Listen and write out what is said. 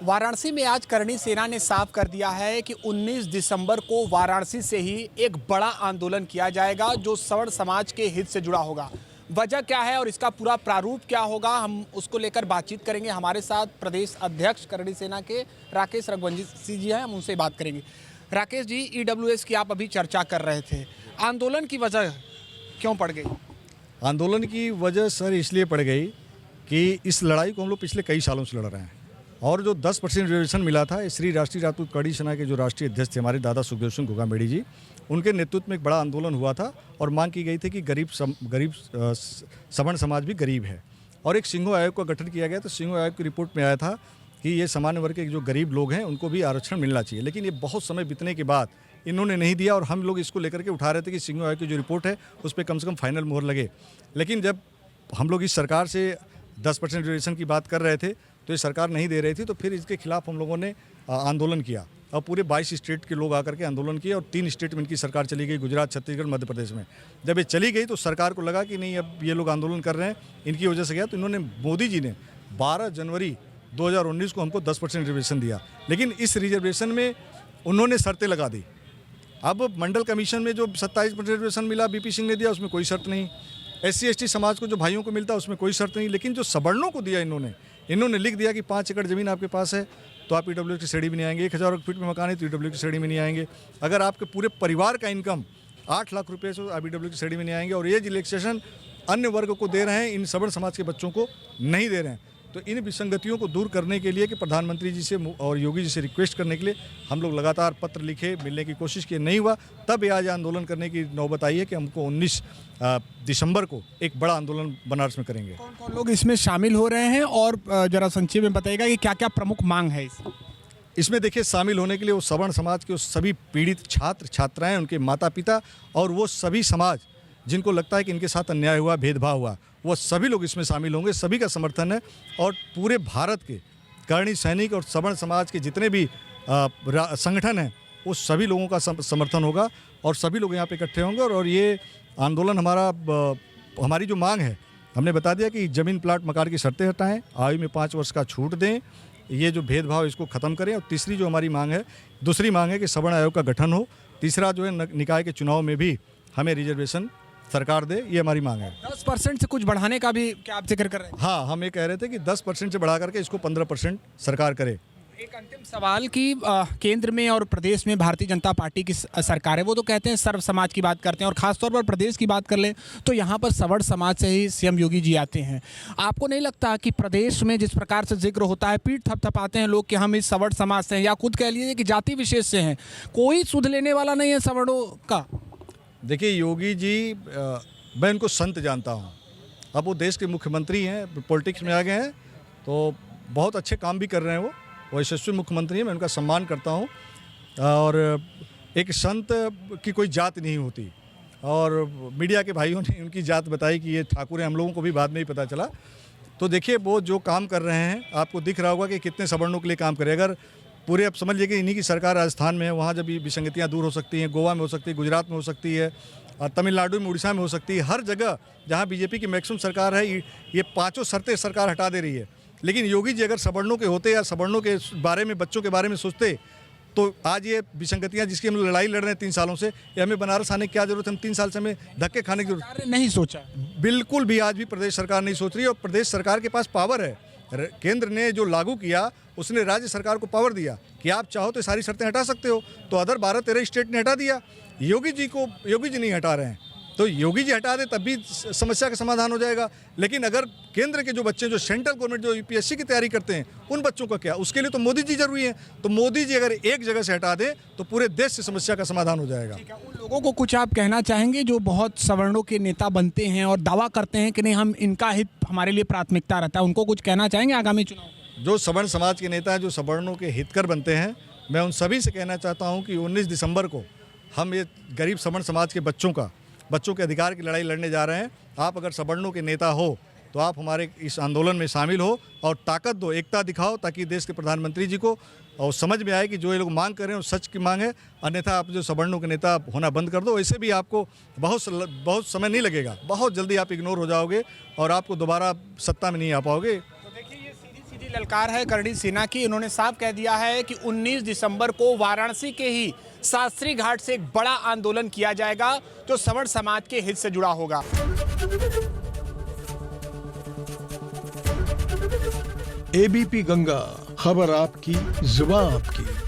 वाराणसी में आज करणी सेना ने साफ कर दिया है कि 19 दिसंबर को वाराणसी से ही एक बड़ा आंदोलन किया जाएगा जो सवर्ण समाज के हित से जुड़ा होगा। वजह क्या है और इसका पूरा प्रारूप क्या होगा, हम उसको लेकर बातचीत करेंगे। हमारे साथ प्रदेश अध्यक्ष करणी सेना के राकेश रघुवंशी जी हैं, हम उनसे बात करेंगे। राकेश जी, ईडब्ल्यूएस की आप अभी चर्चा कर रहे थे, आंदोलन की वजह क्यों पड़ गई? आंदोलन की वजह सर इसलिए पड़ गई कि इस लड़ाई को हम लोग पिछले कई सालों से लड़ रहे हैं और जो 10% रिजर्वेशन मिला था, श्री राष्ट्रीय राजपूत करणी सेना के जो राष्ट्रीय अध्यक्ष थे हमारे दादा सुखदेव सिंह घुगामेड़ी जी, उनके नेतृत्व में एक बड़ा आंदोलन हुआ था और मांग की गई थी कि गरीब सवर्ण समाज भी गरीब है और एक सिंघो आयोग का गठन किया गया। तो सिंघो आयोग की रिपोर्ट में आया था कि ये सामान्य वर्ग के जो गरीब लोग हैं उनको भी आरक्षण मिलना चाहिए, लेकिन ये बहुत समय बीतने के बाद इन्होंने नहीं दिया और हम लोग इसको लेकर के उठा रहे थे कि सिंघो आयोग की जो रिपोर्ट है उस पर कम से कम फाइनल मोहर लगे। लेकिन जब हम लोग इस सरकार से 10% रिजर्वेशन की बात कर रहे थे तो ये सरकार नहीं दे रही थी, तो फिर इसके खिलाफ हम लोगों ने आंदोलन किया और पूरे 22 स्टेट के लोग आकर के आंदोलन किए और 3 स्टेट में इनकी सरकार चली गई, गुजरात, छत्तीसगढ़, मध्य प्रदेश में। जब ये चली गई तो सरकार को लगा कि नहीं, अब ये लोग आंदोलन कर रहे हैं, इनकी वजह से गया, तो इन्होंने मोदी जी ने 12 जनवरी 2019 को हमको 10% रिजर्वेशन दिया। लेकिन इस रिजर्वेशन में उन्होंने शर्तें लगा दी। अब मंडल कमीशन में जो 27% रिजर्वेशन मिला, बीपी सिंह ने दिया, उसमें कोई शर्त नहीं। SC/ST समाज को जो भाइयों को मिलता है उसमें कोई शर्त नहीं। लेकिन जो सवर्णों को दिया इन्होंने लिख दिया कि 5 एकड़ ज़मीन आपके पास है तो आप ईडब्ल्यूएस की श्रेणी में नहीं आएंगे, 1000 फीट में मकान है तो ईडब्ल्यूएस की श्रेणी में नहीं आएंगे, अगर आपके पूरे परिवार का इनकम 8 लाख रुपये से आप ईडब्ल्यूएस की श्रेणी में नहीं आएंगे, और ये रिलैक्सेशन अन्य वर्ग को दे रहे हैं, इन सवर्ण समाज के बच्चों को नहीं दे रहे हैं। तो इन विसंगतियों को दूर करने के लिए कि प्रधानमंत्री जी से और योगी जी से रिक्वेस्ट करने के लिए हम लोग लगातार पत्र लिखे, मिलने की कोशिश की, नहीं हुआ, तब ये आज आंदोलन करने की नौबत आई है कि हमको 19 दिसंबर को एक बड़ा आंदोलन बनारस में करेंगे। कौन कौन लोग इसमें शामिल हो रहे हैं और जरा संक्षेप में बताइएगा कि क्या क्या प्रमुख मांग है इसमें? देखिए, शामिल होने के लिए वो सवर्ण समाज के सभी पीड़ित छात्र छात्राएँ, उनके माता पिता और वो सभी समाज जिनको लगता है कि इनके साथ अन्याय हुआ, भेदभाव हुआ, वो सभी लोग इसमें शामिल होंगे। सभी का समर्थन है और पूरे भारत के करणी सैनिक और सवर्ण समाज के जितने भी संगठन हैं वो सभी लोगों का समर्थन होगा और सभी लोग यहाँ पे इकट्ठे होंगे। और ये आंदोलन हमारी जो मांग है, हमने बता दिया कि ज़मीन प्लाट मकान की शर्तें हटाएं, आयु में 5 वर्ष का छूट दें, ये जो भेदभाव इसको ख़त्म करें। और तीसरी जो हमारी मांग है, दूसरी मांग है कि सवर्ण आयोग का गठन हो। तीसरा जो है, निकाय के चुनाव में भी हमें रिजर्वेशन सरकार दे, ये हमारी मांग है। 10% से कुछ बढ़ाने का भी क्या आप जिक्र कर रहे हैं? हाँ, हम ये कह रहे थे कि 10% से बढ़ा करके इसको 15% सरकार करे। एक अंतिम सवाल कि केंद्र में और प्रदेश में भारतीय जनता पार्टी की सरकार है, वो तो कहते हैं सर्व समाज की बात करते हैं, और खासतौर पर प्रदेश की बात कर लें तो यहाँ पर सवर्ण समाज से ही सीएम योगी जी आते हैं। आपको नहीं लगता कि प्रदेश में जिस प्रकार से जिक्र होता है, पीठ थपथपाते हैं लोग कि हम इस सवर्ण समाज से हैं, या खुद कह लीजिए कि जाति विशेष से हैं, कोई सुध लेने वाला नहीं है सवर्णों का? देखिए, योगी जी, मैं इनको संत जानता हूँ। अब वो देश के मुख्यमंत्री हैं, पॉलिटिक्स में आ गए हैं, तो बहुत अच्छे काम भी कर रहे हैं। वो यशस्वी मुख्यमंत्री हैं, मैं उनका सम्मान करता हूँ। और एक संत की कोई जात नहीं होती, और मीडिया के भाइयों ने उनकी जात बताई कि ये ठाकुर हैं, हम लोगों को भी बाद में ही पता चला। तो देखिए, वो जो काम कर रहे हैं, आपको दिख रहा होगा कि कितने सवर्णों के लिए काम करे। अगर पूरे, अब समझ लीजिए कि इन्हीं की सरकार राजस्थान में है, वहाँ जब ये विसंगतियाँ दूर हो सकती हैं, गोवा में हो सकती है, गुजरात में हो सकती है, तमिलनाडु में, उड़ीसा में हो सकती है, हर जगह जहाँ बीजेपी की मैक्सिमम सरकार है, ये 5 शर्तें सरकार हटा दे रही है। लेकिन योगी जी अगर सवर्णों के होते या सवर्णों के बारे में, बच्चों के बारे में सोचते, तो आज ये विसंगतियाँ जिसकी हम लड़ाई लड़ रहे हैं 3 सालों से, ये हमें बनारस आने की क्या जरूरत है? हम 3 साल से हमें धक्के खाने की जरूरत नहीं सोचा, बिल्कुल भी आज भी प्रदेश सरकार नहीं सोच रही। और प्रदेश सरकार के पास पावर है, केंद्र ने जो लागू किया उसने राज्य सरकार को पावर दिया कि आप चाहो तो सारी शर्तें हटा सकते हो, तो अदर 12-13 स्टेट ने हटा दिया। योगी जी नहीं हटा रहे हैं, तो योगी जी हटा दे तब भी समस्या का समाधान हो जाएगा। लेकिन अगर केंद्र के जो बच्चे, जो सेंट्रल गवर्नमेंट, जो यूपीएससी की तैयारी करते हैं, उन बच्चों का क्या? उसके लिए तो मोदी जी जरूरी है। तो मोदी जी अगर एक जगह से हटा दें तो पूरे देश से समस्या का समाधान हो जाएगा। उन लोगों को कुछ आप कहना चाहेंगे जो बहुत सवर्णों के नेता बनते हैं और दावा करते हैं कि नहीं, हम इनका हित हमारे लिए प्राथमिकता रहता है, उनको कुछ कहना चाहेंगे आगामी चुनाव? जो सवर्ण समाज के नेता हैं, जो सवर्णों के हितकर बनते हैं, मैं उन सभी से कहना चाहता हूँ कि 19 दिसंबर को हम ये गरीब सवर्ण समाज के बच्चों के अधिकार की लड़ाई लड़ने जा रहे हैं। आप अगर सवर्णों के नेता हो तो आप हमारे इस आंदोलन में शामिल हो और ताकत दो, एकता दिखाओ, ताकि देश के प्रधानमंत्री जी को और समझ में आए कि जो ये लोग मांग कर रहे हैं वो सच की मांग है। अन्यथा आप जो सवर्णों के नेता होना बंद कर दो, वैसे भी आपको बहुत समय नहीं लगेगा, बहुत जल्दी आप इग्नोर हो जाओगे और आपको दोबारा सत्ता में नहीं आ पाओगे। जी ललकार है करणी सेना की। इन्होंने साफ कह दिया है कि 19 दिसंबर को वाराणसी के ही शास्त्री घाट से एक बड़ा आंदोलन किया जाएगा जो सवर्ण समाज के हित से जुड़ा होगा। एबीपी गंगा, खबर आपकी, जुबान आपकी।